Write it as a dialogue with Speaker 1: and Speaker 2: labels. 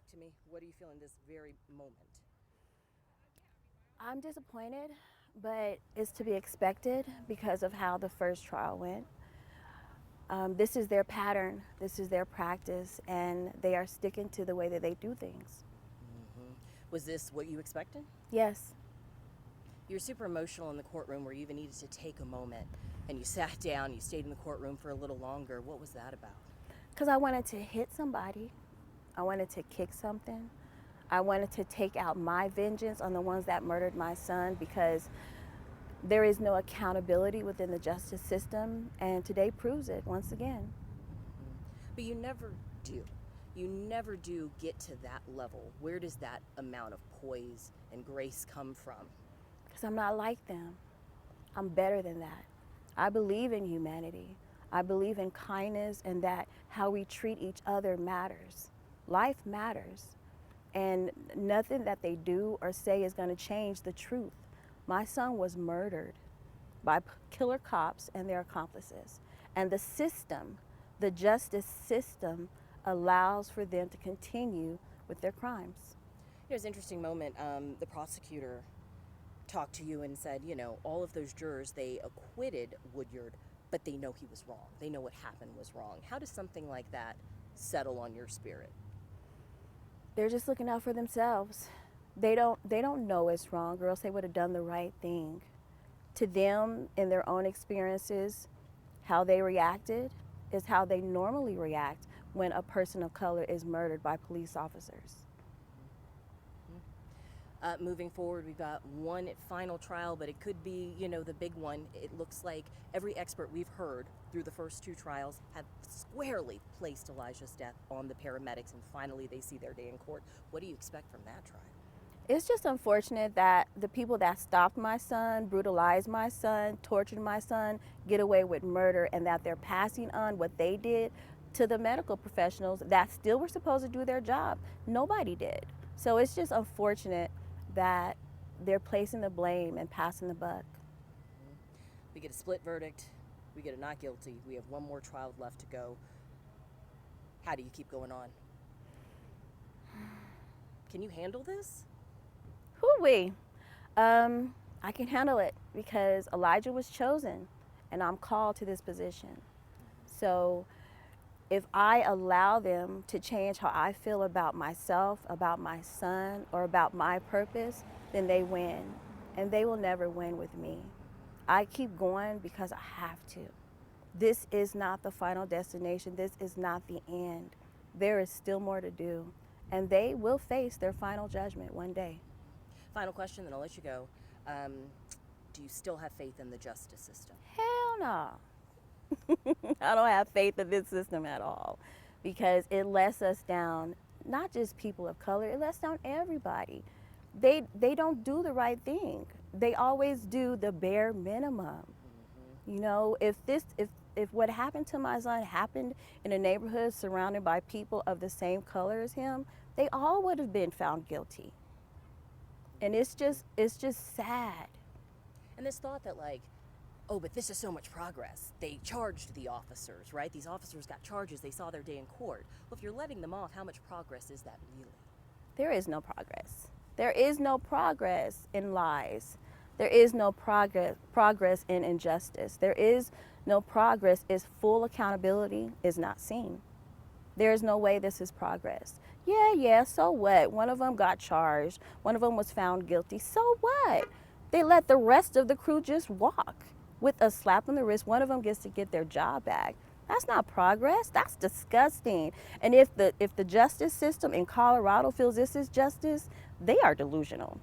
Speaker 1: Talk to me. What do you feel in this very moment?
Speaker 2: I'm disappointed, but it's to be expected because of how the first trial went. This is their pattern, this is their practice, and they are sticking to the way that they do things.
Speaker 1: Was this what you expected?
Speaker 2: Yes,
Speaker 1: You were super emotional in the courtroom where you even needed to take a moment and you sat down, you stayed in the courtroom for a little longer. What was that about?
Speaker 2: because I wanted to hit somebody, I wanted to kick something, I wanted to take out my vengeance on the ones that murdered my son because there is no accountability within the justice system, and today proves it once again.
Speaker 1: But you never do. You never do get to that level. Where does that amount of poise and grace come from?
Speaker 2: Because I'm not like them. I'm better than that. I believe in humanity. I believe in kindness and that how we treat each other matters. Life matters. And nothing that they do or say is going to change the truth. My son was murdered by killer cops and their accomplices. And the system, the justice system, allows for them to continue with their crimes.
Speaker 1: It was an interesting moment. The prosecutor talked to you and said, all of those jurors, they acquitted Woodyard, but they know he was wrong. They know what happened was wrong. How does something like that settle on your spirit?
Speaker 2: They're just looking out for themselves. They don't know it's wrong, or else they would have done the right thing. To them, in their own experiences, how they reacted is how they normally react when a person of color is murdered by police officers.
Speaker 1: Moving forward, we've got one final trial, but it could be, the big one. It looks like every expert we've heard through the first two trials have squarely placed Elijah's death on the paramedics, and finally they see their day in court. What do you expect from that trial?
Speaker 2: It's just unfortunate that the people that stopped my son, brutalized my son, tortured my son, get away with murder, and that they're passing on what they did to the medical professionals that still were supposed to do their job. Nobody did. So it's just unfortunate that they're placing the blame and passing the buck.
Speaker 1: We get a split verdict. We get a not guilty. We have one more trial left to go. How do you keep going on? Can you handle this?
Speaker 2: Hoo-wee. I can handle it because Elijah was chosen and I'm called to this position. So if I allow them to change how I feel about myself, about my son, or about my purpose, then they win. And they will never win with me. I keep going because I have to. This is not the final destination. This is not the end. There is still more to do. And they will face their final judgment one day.
Speaker 1: Final question, then I'll let you go. Do you still have faith in the justice system?
Speaker 2: Hell no. I don't have faith in this system at all because it lets us down, not just people of color, it lets down everybody. They don't do the right thing. They always do the bare minimum. If what happened to my son happened in a neighborhood surrounded by people of the same color as him, they all would have been found guilty. And it's just sad.
Speaker 1: And this thought that but this is so much progress. They charged the officers, right? These officers got charges. They saw their day in court. Well, if you're letting them off, how much progress is that really?
Speaker 2: There is no progress. There is no progress in lies. There is no progress in injustice. There is no progress if full accountability is not seen. There is no way this is progress. Yeah, so what? One of them got charged. One of them was found guilty. So what? They let the rest of the crew just walk. With a slap on the wrist, one of them gets to get their job back. That's not progress. That's disgusting. And if the justice system in Colorado feels this is justice, they are delusional.